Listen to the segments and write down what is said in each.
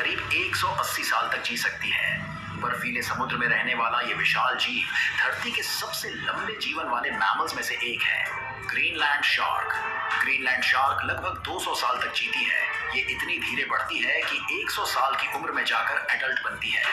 करीब 180 साल तक जी सकती है। बर्फीले समुद्र में रहने वाला ये विशाल जीव धरती के सबसे लंबे जीवन वाले मैमल्स में से एक है। Greenland shark. ग्रीनलैंड शार्क लगभग 200 साल तक जीती है। ये इतनी धीरे बढ़ती है कि 100 साल की उम्र में जाकर एडल्ट बनती है।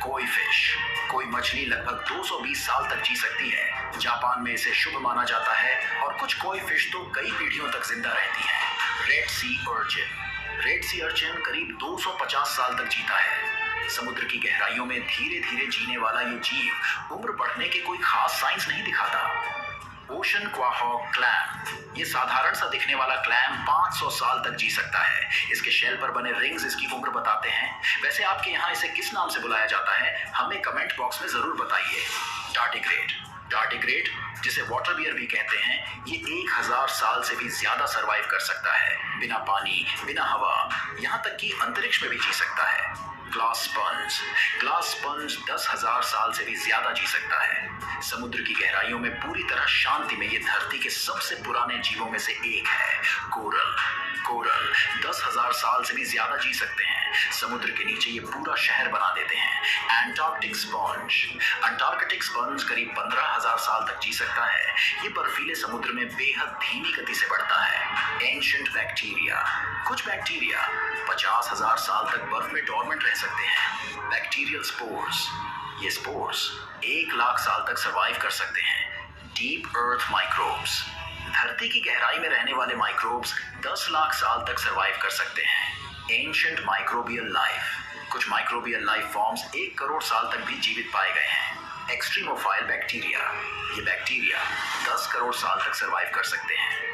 कोई फिश। कोई मछली लगभग 220 साल तक जी सकती है। जापान में इसे शुभ माना जाता है और कुछ कोई फिश तो कई पीढ़ियों तक जिंदा रहती है। Red sea urchin. Red sea urchin करीब 250 साल तक जीता है। समुद्र की गहराइयों में धीरे धीरे जीने वाला ये जीव उम्र बढ़ने के कोई खास साइंस नहीं दिखाता। Ocean quahog clam. ये साधारण सा दिखने वाला क्लैम 500 साल तक जी सकता है। इसके शेल पर बने रिंग्स इसकी उम्र बताते हैं। वैसे आपके यहाँ इसे किस नाम से बुलाया जाता है, हमें कमेंट बॉक्स में जरूर बताइए। टार्डिग्रेड। टार्डिग्रेड, जिसे वाटर बियर भी कहते हैं, ये 1000 साल से भी ज्यादा सरवाइव कर सकता है। बिना पानी, बिना हवा, यहाँ तक कि अंतरिक्ष में भी जी सकता है। Glass sponge. ग्लास स्पंज 10,000 साल से भी ज्यादा जी सकता है। समुद्र की गहराइयों में पूरी तरह शांति में ये धरती के सबसे पुराने जीवों में से एक है। कोरल। कोरल 10,000 साल से भी ज्यादा जी सकते हैं। समुद्र के नीचे ये पूरा शहर बना देते हैं। Antarctic sponge. अंटार्कटिक स्पंज करीब 15,000 साल तक जी सकता है। ये बर्फीले समुद्र में बेहद धीमी गति से बढ़ता है। Ancient bacteria. कुछ बैक्टीरिया 50,000 साल तक बर्फ में डॉर्मेंट रह सकते हैं। Bacterial spores. ये स्पोर्स 1 लाख साल तक सरवाइव कर सकते हैं। डीप अर्थ माइक्रोब्स। धरती की गहराई में रहने वाले माइक्रोब्स 10 लाख साल तक सरवाइव कर सकते हैं। Ancient microbial life. कुछ माइक्रोबियल लाइफ फॉर्म्स 1 करोड़ साल तक भी जीवित पाए गए हैं। एक्सट्रीमोफाइल बैक्टीरिया। ये बैक्टीरिया 10 करोड़ साल तक सरवाइव कर सकते हैं।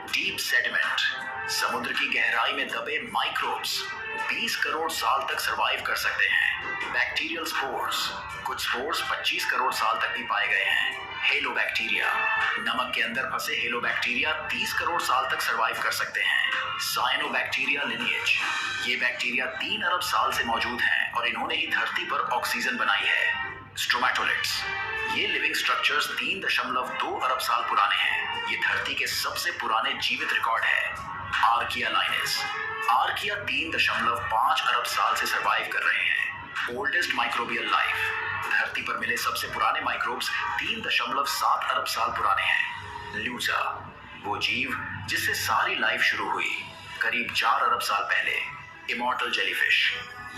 Deep sediment. समुद्र की गहराई में दबे माइक्रोब्स 20 करोड़ साल तक सरवाइव कर सकते हैं। Bacterial spores. कुछ स्पोर्स 25 करोड़ साल तक भी पाए गए हैं। Hello bacteria. नमक के अंदर फंसे हेलो बैक्टीरिया 30 करोड़ साल तक सरवाइव कर सकते हैं। Cyanobacteria lineage. ये बैक्टीरिया 3 अरब साल से मौजूद हैं और इन्होंने ही धरती पर ऑक्सीजन बनाई है। स्ट्रोमैटोलिट्स। ये लिविंग स्ट्रक्चर्स 3.2 अरब साल पुराने हैं। ये धरती के सबसे पुराने जीवित रिकॉर्ड है। आर्किया लाइनेस। आर्किया 3.5 अरब साल से सरवाइव कर रहे हैं। Oldest microbial life. धरती पर मिले सबसे पुराने माइक्रोब्स 3.7 अरब साल पुराने हैं। ल्यूजा। वो जीव जिससे सारी लाइफ शुरू हुई, करीब 4 अरब साल पहले। Immortal jellyfish.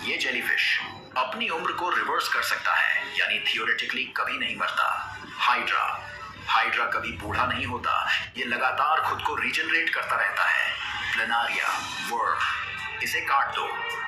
ये जेलीफिश अपनी उम्र को रिवर्स कर सकता है, यानी थियोरेटिकली कभी नहीं मरता। हाइड्रा। हाइड्रा कभी बूढ़ा नहीं होता, ये लगातार खुद को रीजनरेट करता रहता है। प्लेनारिया वर्म। इसे काट दो,